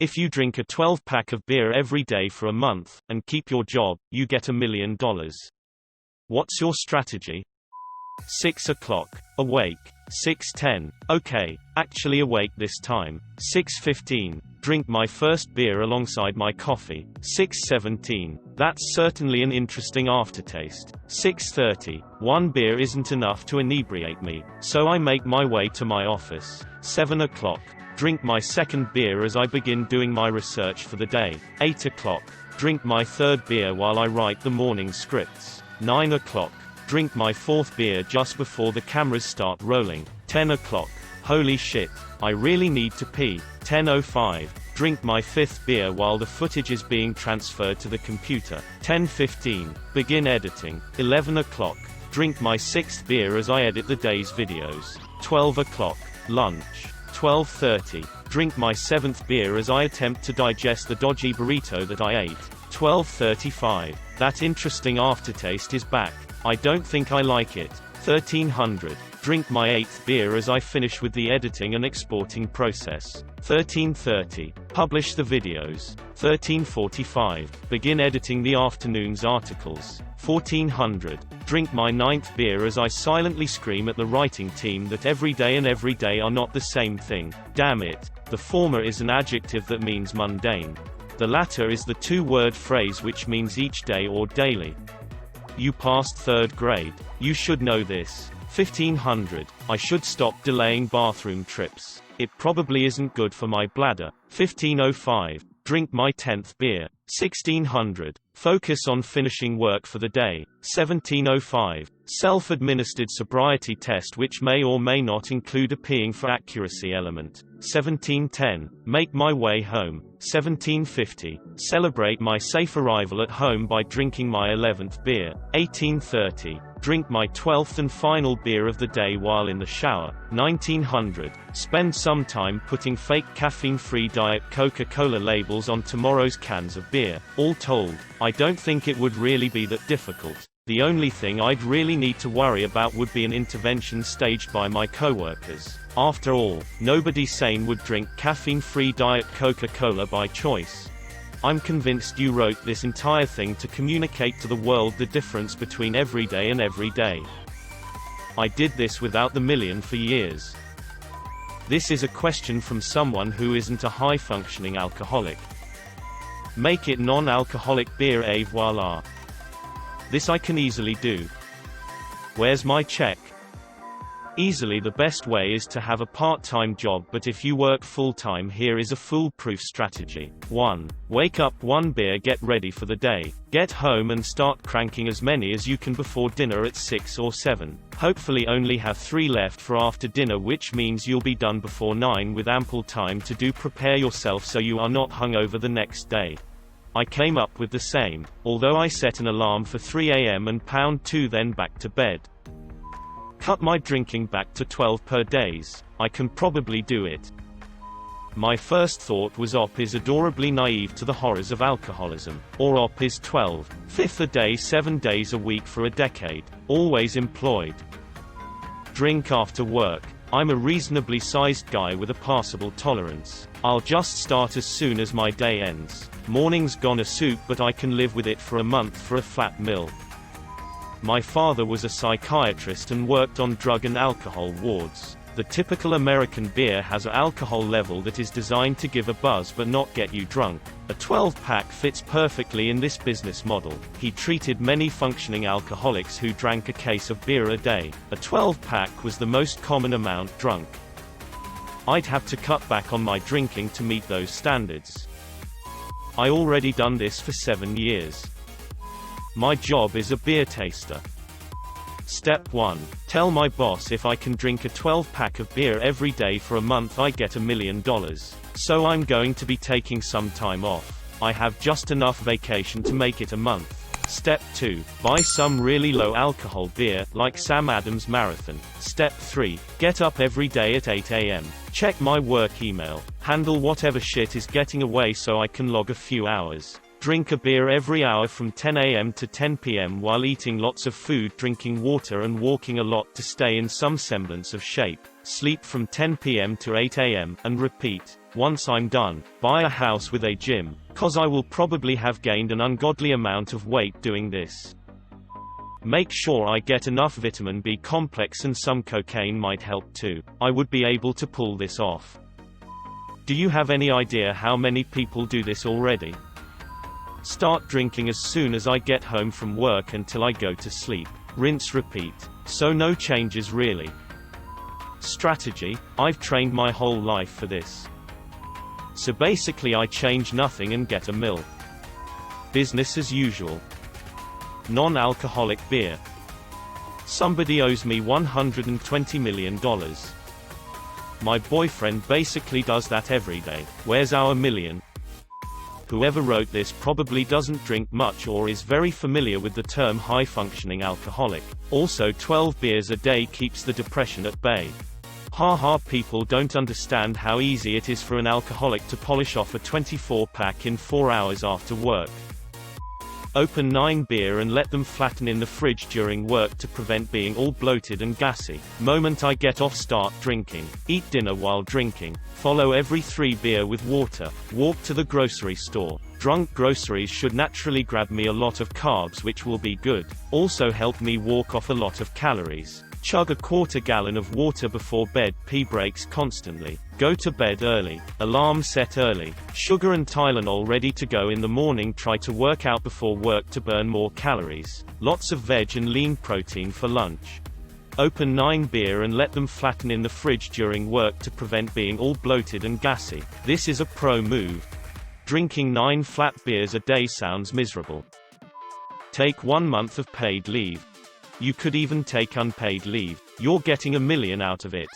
If you drink a 12-pack of beer every day for a month, and keep your job, you get $1 million. What's your strategy? 6 o'clock. Awake. 6:10. Okay, actually awake this time. 6:15. Drink my first beer alongside my coffee. 6:17. That's certainly an interesting aftertaste. 6:30. One beer isn't enough to inebriate me, so I make my way to my office. 7 o'clock. Drink my second beer as I begin doing my research for the day. 8 o'clock. Drink my third beer while I write the morning scripts. 9 o'clock. Drink my fourth beer just before the cameras start rolling. 10 o'clock. Holy shit, I really need to pee. 10:05. Drink my fifth beer while the footage is being transferred to the computer. 10:15. Begin editing. 11 o'clock. Drink my sixth beer as I edit the day's videos. 12 o'clock. Lunch. 12:30. Drink my seventh beer as I attempt to digest the dodgy burrito that I ate. 12:35. That interesting aftertaste is back. I don't think I like it. 1300. Drink my eighth beer as I finish with the editing and exporting process. 1330. Publish the videos. 1345. Begin editing the afternoon's articles. 1400. Drink my ninth beer as I silently scream at the writing team that every day and every day are not the same thing. Damn it. The former is an adjective that means mundane. The latter is the two-word phrase which means each day or daily. You passed third grade. You should know this. 1500. I should stop delaying bathroom trips. It probably isn't good for my bladder. 1505. Drink my 10th beer. 1600. Focus on finishing work for the day. 1705. Self-administered sobriety test which may or may not include a peeing for accuracy element. 1710. Make my way home. 1750. Celebrate my safe arrival at home by drinking my 11th beer. 1830. Drink my 12th and final beer of the day while in the shower. 1900. Spend some time putting fake caffeine-free Diet Coca-Cola labels on tomorrow's cans of beer. All told, I don't think it would really be that difficult. The only thing I'd really need to worry about would be an intervention staged by my coworkers. After all, nobody sane would drink caffeine-free Diet Coca-Cola by choice. I'm convinced you wrote this entire thing to communicate to the world the difference between everyday and everyday. I did this without the million for years. This is a question from someone who isn't a high-functioning alcoholic. Make it non-alcoholic beer, et voila. This I can easily do. Where's my check? Easily the best way is to have a part-time job, but if you work full-time, here is a foolproof strategy. 1. Wake up, one beer, get ready for the day. Get home and start cranking as many as you can before dinner at 6 or 7. Hopefully only have 3 left for after dinner, which means you'll be done before 9 with ample time to prepare yourself so you are not hungover the next day. I came up with the same, although I set an alarm for 3 a.m. and pound 2 then back to bed. Cut my drinking back to 12 per days. I can probably do it. My first thought was Op is adorably naive to the horrors of alcoholism. Or Op is 12. 5th a day 7 days a week for a decade. Always employed. Drink after work. I'm a reasonably sized guy with a passable tolerance. I'll just start as soon as my day ends. Morning's gonna suit, but I can live with it for a month for a flat mill. My father was a psychiatrist and worked on drug and alcohol wards. The typical American beer has an alcohol level that is designed to give a buzz but not get you drunk. A 12-pack fits perfectly in this business model. He treated many functioning alcoholics who drank a case of beer a day. A 12-pack was the most common amount drunk. I'd have to cut back on my drinking to meet those standards. I already done this for 7 years. My job is a beer taster. Step 1. Tell my boss if I can drink a 12-pack of beer every day for a month I get $1 million. So I'm going to be taking some time off. I have just enough vacation to make it a month. Step 2. Buy some really low alcohol beer, like Sam Adams Marathon. Step 3. Get up every day at 8 a.m. Check my work email. Handle whatever shit is getting away so I can log a few hours. Drink a beer every hour from 10 a.m. to 10 p.m. while eating lots of food, drinking water and walking a lot to stay in some semblance of shape. Sleep from 10 p.m. to 8 a.m. and repeat. once I'm done, buy a house with a gym, cause I will probably have gained an ungodly amount of weight doing this. Make sure I get enough vitamin B complex and some cocaine might help too. I would be able to pull this off. Do you have any idea how many people do this already? Start drinking as soon as I get home from work until I go to sleep. Rinse repeat. So no changes really. Strategy: I've trained my whole life for this. So basically I change nothing and get a mil. Business as usual. Non-alcoholic beer. Somebody owes me $120 million. My boyfriend basically does that every day. Where's our million? Whoever wrote this probably doesn't drink much or is very familiar with the term high-functioning alcoholic. Also 12 beers a day keeps the depression at bay. Haha, people don't understand how easy it is for an alcoholic to polish off a 24-pack in 4 hours after work. Open 9 beer and let them flatten in the fridge during work to prevent being all bloated and gassy. Moment I get off, start drinking. Eat dinner while drinking. Follow every 3 beer with water. Walk to the grocery store. Drunk groceries should naturally grab me a lot of carbs, which will be good. Also help me walk off a lot of calories. Chug a quarter gallon of water before bed. Pee breaks constantly. Go to bed early. Alarm set early. Sugar and Tylenol ready to go in the morning. Try to work out before work to burn more calories. Lots of veg and lean protein for lunch. Open 9 beer and let them flatten in the fridge during work to prevent being all bloated and gassy. This is a pro move. Drinking 9 flat beers a day sounds miserable. Take 1 month of paid leave. You could even take unpaid leave. You're getting $1 million out of it.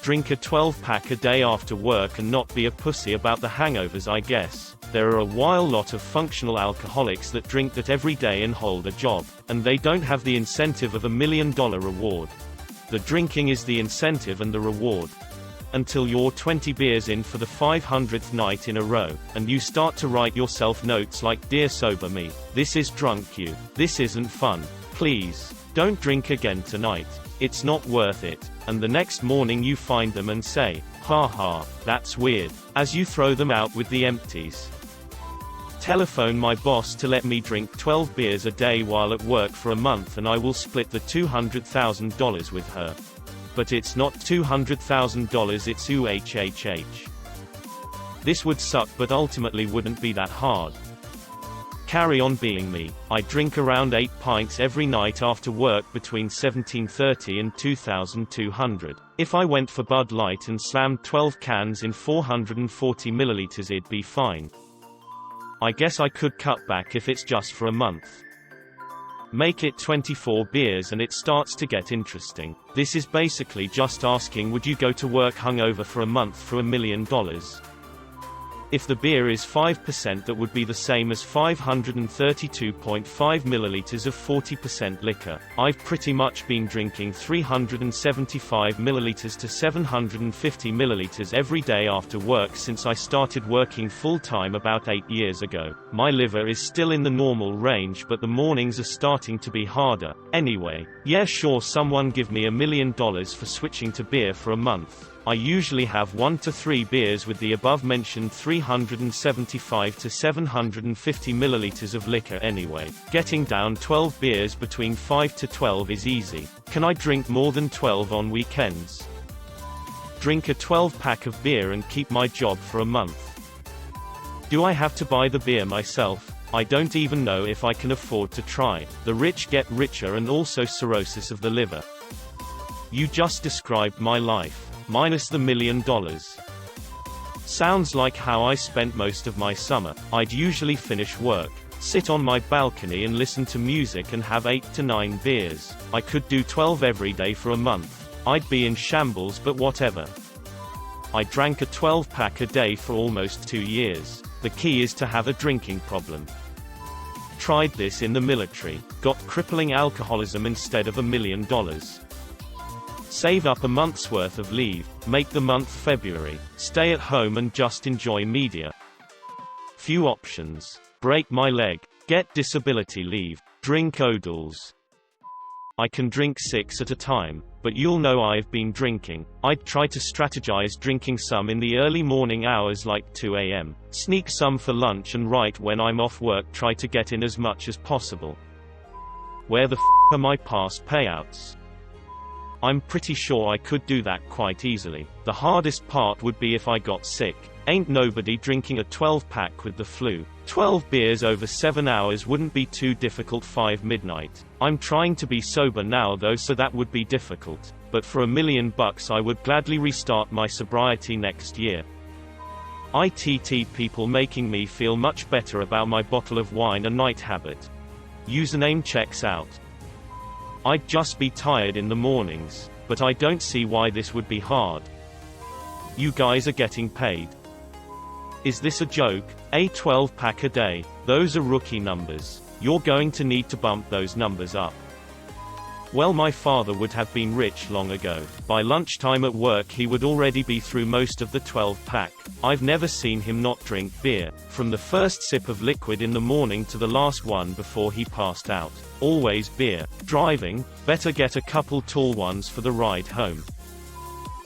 Drink a 12-pack a day after work and not be a pussy about the hangovers, I guess. There are a wild lot of functional alcoholics that drink that every day and hold a job. And they don't have the incentive of $1 million reward. The drinking is the incentive and the reward. Until you're 20 beers in for the 500th night in a row, and you start to write yourself notes like, "Dear sober me, this is drunk you. This isn't fun. Please, don't drink again tonight. It's not worth it." And the next morning you find them and say, "Ha, that's weird," as you throw them out with the empties. Telephone my boss to let me drink 12 beers a day while at work for a month and I will split the $200,000 with her. But it's not $200,000, it's UHHH. This would suck but ultimately wouldn't be that hard. Carry on being me. I drink around 8 pints every night after work between 1730 and 2200. If I went for Bud Light and slammed 12 cans in 440 milliliters, it'd be fine. I guess I could cut back if it's just for a month. Make it 24 beers and it starts to get interesting. This is basically just asking, would you go to work hungover for a month for $1 million? If the beer is 5%, that would be the same as 532.5 milliliters of 40% liquor. I've pretty much been drinking 375 milliliters to 750 milliliters every day after work since I started working full-time about 8 years ago. My liver is still in the normal range, but the mornings are starting to be harder. Anyway, yeah, sure, someone give me $1 million for switching to beer for a month. I usually have 1 to 3 beers with the above-mentioned 375 to 750 milliliters of liquor anyway. Getting down 12 beers between 5 to 12 is easy. Can I drink more than 12 on weekends? Drink a 12-pack of beer and keep my job for a month. Do I have to buy the beer myself? I don't even know if I can afford to try. The rich get richer and also cirrhosis of the liver. You just described my life. Minus the $1 million. Sounds like how I spent most of my summer. I'd usually finish work, sit on my balcony and listen to music and have 8 to 9 beers. I could do 12 every day for a month. I'd be in shambles, but whatever. I drank a 12-pack a day for almost 2 years. The key is to have a drinking problem. Tried this in the military. Got crippling alcoholism instead of $1 million. Save up a month's worth of leave, make the month February, stay at home and just enjoy media. Few options. Break my leg, get disability leave, drink Odals. I can drink 6 at a time, but you'll know I've been drinking. I'd try to strategize drinking some in the early morning hours like 2 a.m., sneak some for lunch, and right when I'm off work try to get in as much as possible. Where the f are my past payouts? I'm pretty sure I could do that quite easily. The hardest part would be if I got sick. Ain't nobody drinking a 12-pack with the flu. 12 beers over 7 hours wouldn't be too difficult. 5 midnight. I'm trying to be sober now though, so that would be difficult. But for $1 million I would gladly restart my sobriety next year. ITT people making me feel much better about my bottle of wine a night habit. Username checks out. I'd just be tired in the mornings, but I don't see why this would be hard. You guys are getting paid. Is this a joke? A 12-pack a day. Those are rookie numbers. You're going to need to bump those numbers up. Well, my father would have been rich long ago. By lunchtime at work he would already be through most of the 12-pack. I've never seen him not drink beer, from the first sip of liquid in the morning to the last one before he passed out. Always beer. Driving? Better get a couple tall ones for the ride home.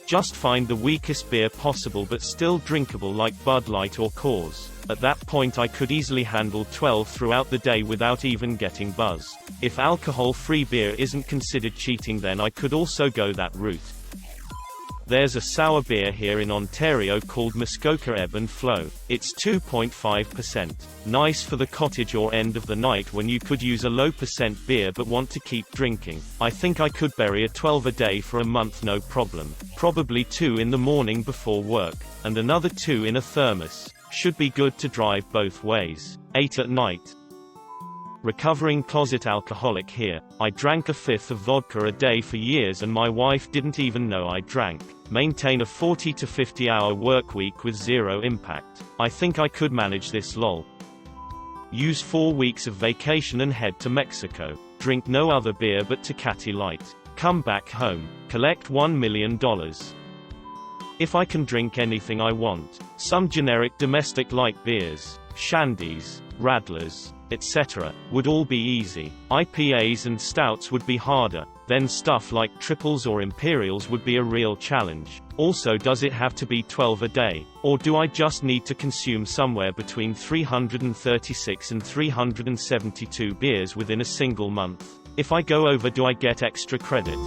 Just find the weakest beer possible but still drinkable, like Bud Light or Coors. At that point I could easily handle 12 throughout the day without even getting buzzed. If alcohol-free beer isn't considered cheating, then I could also go that route. There's a sour beer here in Ontario called Muskoka Ebb and Flow. It's 2.5%. Nice for the cottage or end of the night when you could use a low-percent beer but want to keep drinking. I think I could bury a 12 a day for a month no problem. Probably 2 in the morning before work, and another 2 in a thermos. Should be good to drive both ways. 8 at night. Recovering closet alcoholic here. I drank 1/5 of vodka a day for years and my wife didn't even know I drank. Maintain a 40 to 50 hour work week with zero impact. I think I could manage this lol. Use 4 weeks of vacation and head to Mexico. Drink no other beer but Tecate Light. Come back home. Collect $1 million. If I can drink anything I want. Some generic domestic light beers, shandies, radlers, etc., would all be easy. IPAs and stouts would be harder. Then stuff like triples or imperials would be a real challenge. Also, does it have to be 12 a day? Or do I just need to consume somewhere between 336 and 372 beers within a single month? If I go over, do I get extra credit?